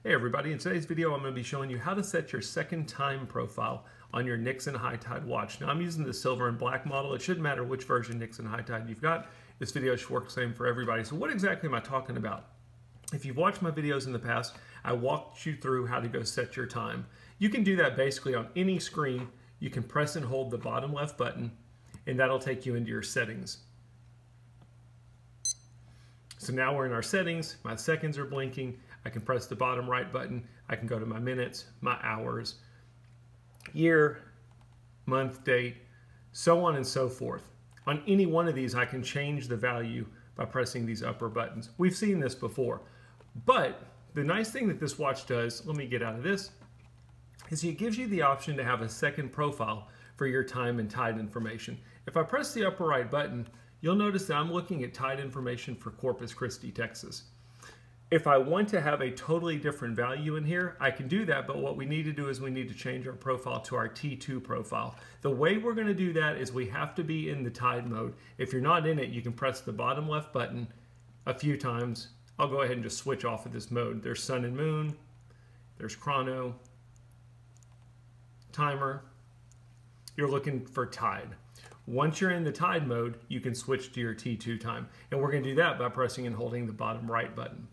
Hey everybody, in today's video I'm going to be showing you how to set your second time profile on your Nixon High Tide watch. Now I'm using the silver and black model. It shouldn't matter which version Nixon High Tide you've got. This video should work the same for everybody. So what exactly am I talking about? If you've watched my videos in the past, I walked you through how to go set your time. You can do that basically on any screen. You can press and hold the bottom left button and that'll take you into your settings. So now we're in our settings, my seconds are blinking, I can press the bottom right button, I can go to my minutes, my hours, year, month, date, so on and so forth. On any one of these I can change the value by pressing these upper buttons. We've seen this before, but the nice thing that this watch does, let me get out of this, is it gives you the option to have a second profile for your time and tide information. If I press the upper right button, you'll notice that I'm looking at tide information for Corpus Christi, Texas. If I want to have a totally different value in here, I can do that, but what we need to do is we need to change our profile to our T2 profile. The way we're going to do that is we have to be in the tide mode. If you're not in it, you can press the bottom left button a few times. I'll go ahead and just switch off of this mode. There's sun and moon, there's chrono, timer. You're looking for tide. Once you're in the tide mode, you can switch to your T2 time. And we're going to do that by pressing and holding the bottom right button.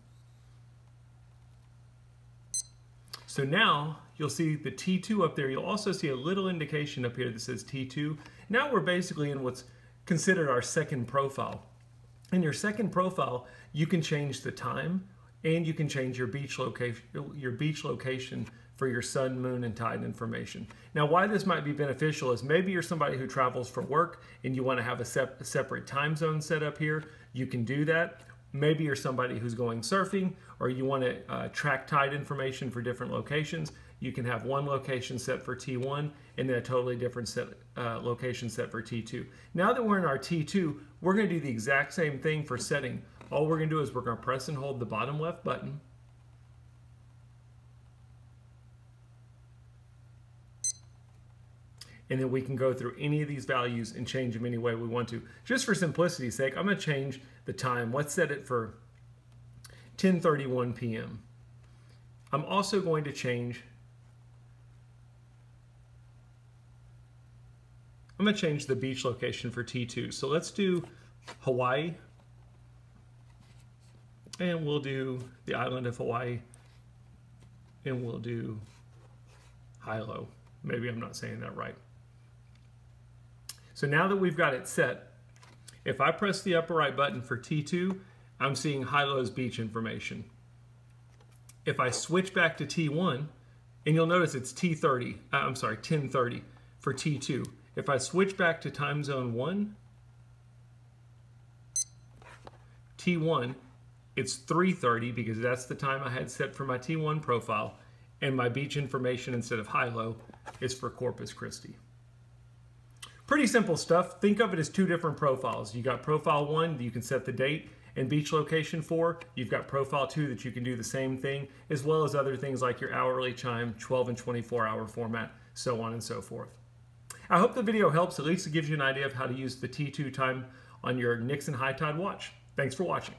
So now you'll see the T2 up there. You'll also see a little indication up here that says T2. Now we're basically in what's considered our second profile. In your second profile, you can change the time and you can change your beach location for your sun, moon, and tide information. Now, why this might be beneficial is maybe you're somebody who travels for work and you want to have a separate time zone set up here. You can do that. Maybe you're somebody who's going surfing or you want to track tide information for different locations. You can have one location set for T1 and then a totally different location set for T2. Now that we're in our T2, we're going to do the exact same thing for setting. All we're going to do is we're going to press and hold the bottom left button. And then we can go through any of these values and change them any way we want to. Just for simplicity's sake, I'm going to change the time. Let's set it for 10:31 p.m. I'm also going to change, I'm going to change the beach location for T2. So let's do Hawaii. And we'll do the island of Hawaii. And we'll do Hilo. Maybe I'm not saying that right. So now that we've got it set, if I press the upper right button for T2, I'm seeing Hilo's beach information. If I switch back to T1, and you'll notice it's 10:30 for T2. If I switch back to time zone 1, T1, it's 3:30 because that's the time I had set for my T1 profile, and my beach information instead of Hilo is for Corpus Christi. Pretty simple stuff. Think of it as two different profiles. You got profile 1 that you can set the date and beach location for. You've got profile 2 that you can do the same thing, as well as other things like your hourly chime, 12 and 24 hour format, so on and so forth. I hope the video helps. At least it gives you an idea of how to use the T2 time on your Nixon High Tide watch. Thanks for watching.